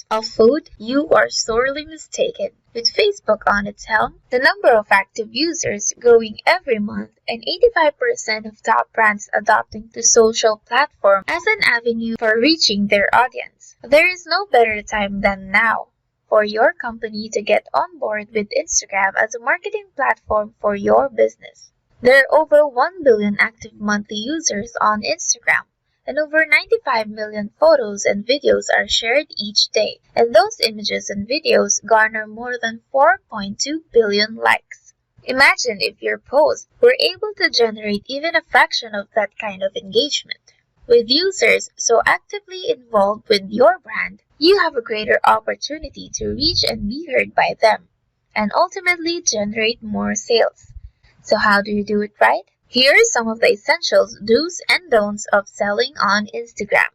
of food, you are sorely mistaken. With Facebook on its helm, the number of active users growing every month, and 85% of top brands adopting the social platform as an avenue for reaching their audience, there is no better time than now for your company to get on board with Instagram as a marketing platform for your business. There are over 1 billion active monthly users on Instagram, and over 95 million photos and videos are shared each day, and those images and videos garner more than 4.2 billion likes. Imagine if your posts were able to generate even a fraction of that kind of engagement. With users so actively involved with your brand, you have a greater opportunity to reach and be heard by them, and ultimately generate more sales. So how do you do it right? Here are some of the essentials, do's and don'ts of selling on Instagram.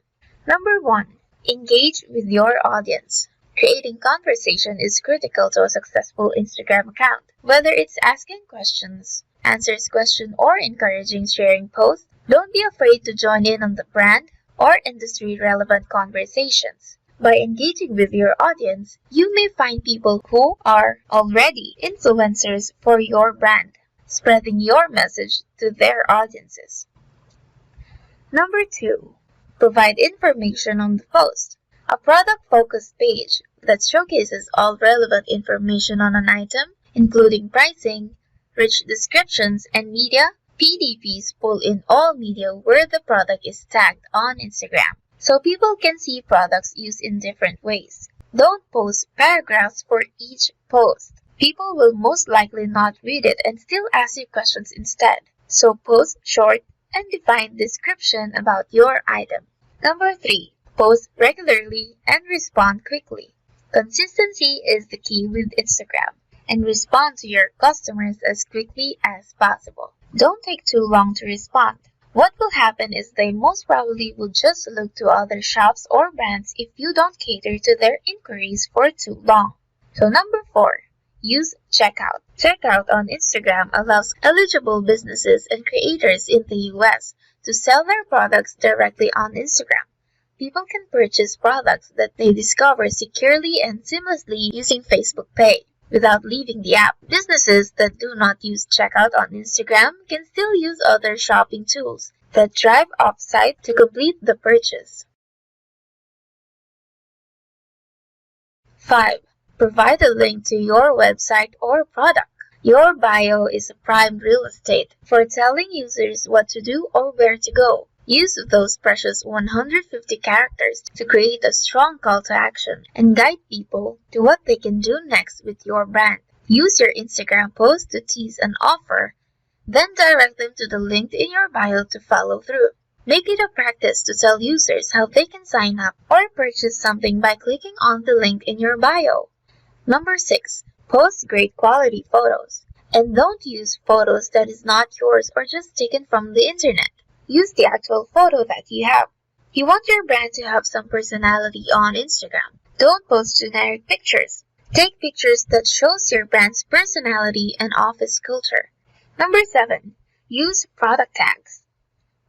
Number 1. Engage with your audience. Creating conversation is critical to a successful Instagram account. Whether it's asking questions, answers questions, or encouraging sharing posts, don't be afraid to join in on the brand or industry-relevant conversations. By engaging with your audience, you may find people who are already influencers for your brand, spreading your message to their audiences. Number 2. Provide information on the post. A product-focused page that showcases all relevant information on an item, including pricing, rich descriptions, and media. PDPs pull in all media where the product is tagged on Instagram, so people can see products used in different ways. Don't post paragraphs for each post. People will most likely not read it and still ask you questions instead. So post short and defined description about your item. Number 3. Post regularly and respond quickly. Consistency is the key with Instagram, and respond to your customers as quickly as possible. Don't take too long to respond. What will happen is they most probably will just look to other shops or brands if you don't cater to their inquiries for too long. So number 4. Use Checkout. Checkout on Instagram allows eligible businesses and creators in the US to sell their products directly on Instagram. People can purchase products that they discover securely and seamlessly using Facebook Pay without leaving the app. Businesses that do not use Checkout on Instagram can still use other shopping tools that drive off-site to complete the purchase. 5. Provide a link to your website or product. Your bio is a prime real estate for telling users what to do or where to go. Use those precious 150 characters to create a strong call to action and guide people to what they can do next with your brand. Use your Instagram post to tease an offer, then direct them to the link in your bio to follow through. Make it a practice to tell users how they can sign up or purchase something by clicking on the link in your bio. Number 6. Post great quality photos. And don't use photos that is not yours or just taken from the internet. Use the actual photo that you have. You want your brand to have some personality on Instagram. Don't post generic pictures. Take pictures that shows your brand's personality and office culture. Number 7. Use product tags.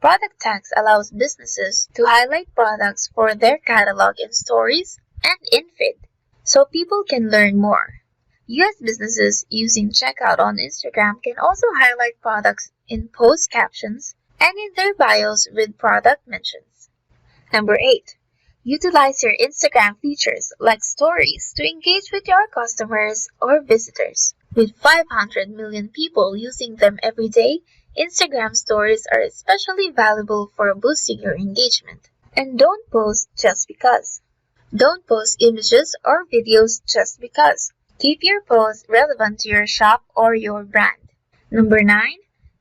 Product tags allows businesses to highlight products for their catalog in stories and in feed, so people can learn more. US businesses using Checkout on Instagram can also highlight products in post captions and in their bios with product mentions. Number 8. Utilize your Instagram features like stories to engage with your customers or visitors. With 500 million people using them every day, Instagram stories are especially valuable for boosting your engagement. And don't post just because. Don't post images or videos just because. Keep your posts relevant to your shop or your brand. Number 9.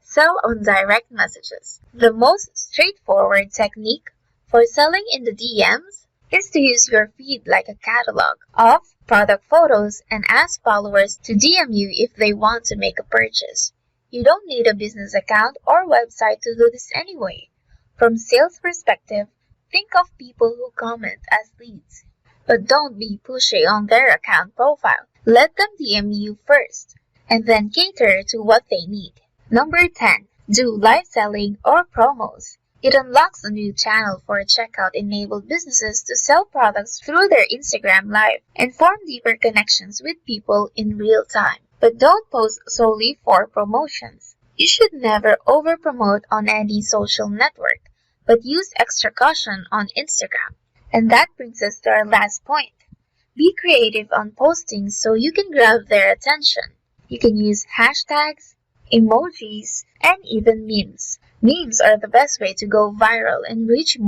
Sell on direct messages. The most straightforward technique for selling in the DMs is to use your feed like a catalog of product photos and ask followers to DM you if they want to make a purchase. You don't need a business account or website to do this anyway. From sales perspective, think of people who comment as leads. But don't be pushy on their account profile. Let them DM you first, and then cater to what they need. Number 10. Do live selling or promos. It unlocks a new channel for checkout-enabled businesses to sell products through their Instagram Live and form deeper connections with people in real time. But don't post solely for promotions. You should never over-promote on any social network, but use extra caution on Instagram. And that brings us to our last point. Be creative on posting so you can grab their attention. You can use hashtags, emojis, and even memes. Memes are the best way to go viral and reach